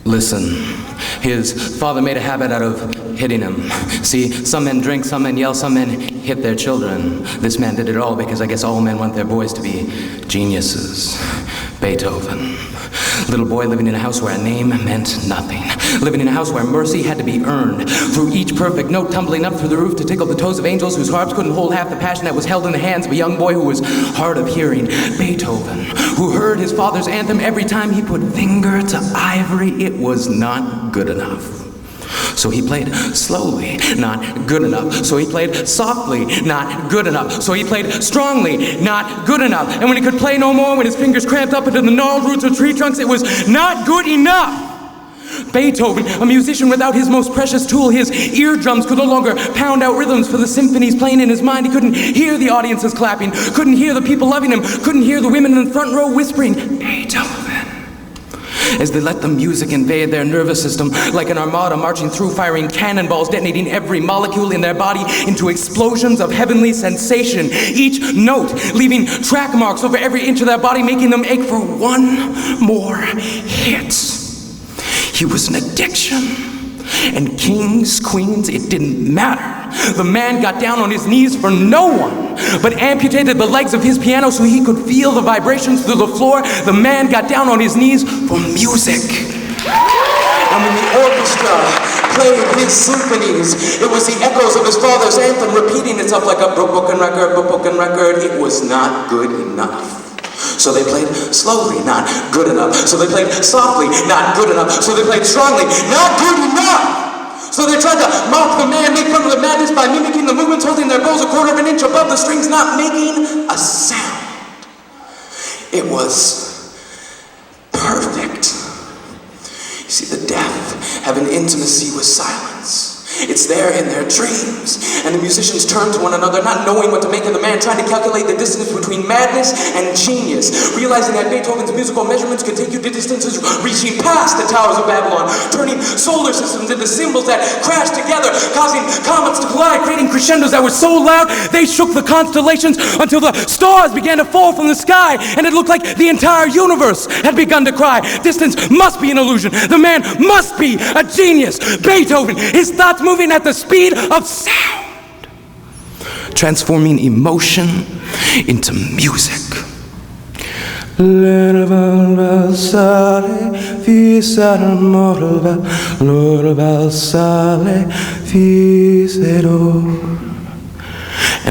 Listen, his father made a habit out of hitting him. See, some men drink, some men yell, some men hit their children. This man did it all because I guess all men want their boys to be geniuses. Beethoven. Little boy living in a house where a name meant nothing. Living in a house where mercy had to be earned. Through each perfect note tumbling up through the roof to tickle the toes of angels whose harps couldn't hold half the passion that was held in the hands of a young boy who was hard of hearing. Beethoven, who heard his father's anthem every time he put finger to ivory. It was not good enough. So he played slowly, not good enough. So he played softly, not good enough. So he played strongly, not good enough. And when he could play no more, when his fingers cramped up into the gnarled roots of tree trunks, it was not good enough. Beethoven, a musician without his most precious tool, his eardrums could no longer pound out rhythms for the symphonies playing in his mind. He couldn't hear the audiences clapping, couldn't hear the people loving him, couldn't hear the women in the front row whispering, Beethoven. As they let the music invade their nervous system like an armada marching through, firing cannonballs, detonating every molecule in their body into explosions of heavenly sensation. Each note leaving track marks over every inch of their body, making them ache for one more hit. He was an addiction. And kings, queens, it didn't matter. The man got down on his knees for no one, but amputated the legs of his piano so he could feel the vibrations through the floor. The man got down on his knees for music. And when the orchestra played his symphonies, it was the echoes of his father's anthem repeating itself like a broken record. It was not good enough. So they played slowly, not good enough. So they played softly, not good enough. So they played strongly, not good enough. So they tried to mock the man, make fun of the madness by mimicking the movements, holding their bows a quarter of an inch above the strings, not making a sound. It was perfect. You see, the deaf have an intimacy with silence. It's there in their dreams. And the musicians turn to one another, not knowing what to make of the man, trying to calculate the distance between madness and genius, realizing that Beethoven's musical measurements could take you to distances reaching past the towers of Babylon, turning solar systems into symbols that crashed together, causing comets to collide, creating crescendos that were so loud they shook the constellations until the stars began to fall from the sky, and it looked like the entire universe had begun to cry. Distance must be an illusion. The man must be a genius. Beethoven, his thoughts moving at the speed of sound, transforming emotion into music. And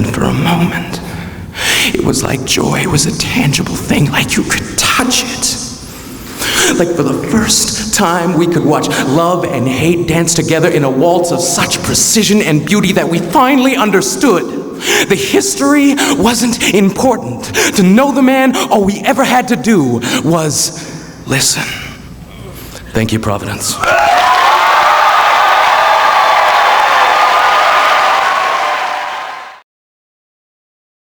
for a moment, it was like joy was a tangible thing, like you could touch it. Like for the first time, we could watch love and hate dance together in a waltz of such precision and beauty that we finally understood. The history wasn't important. To know the man, all we ever had to do was listen. Thank you, Providence.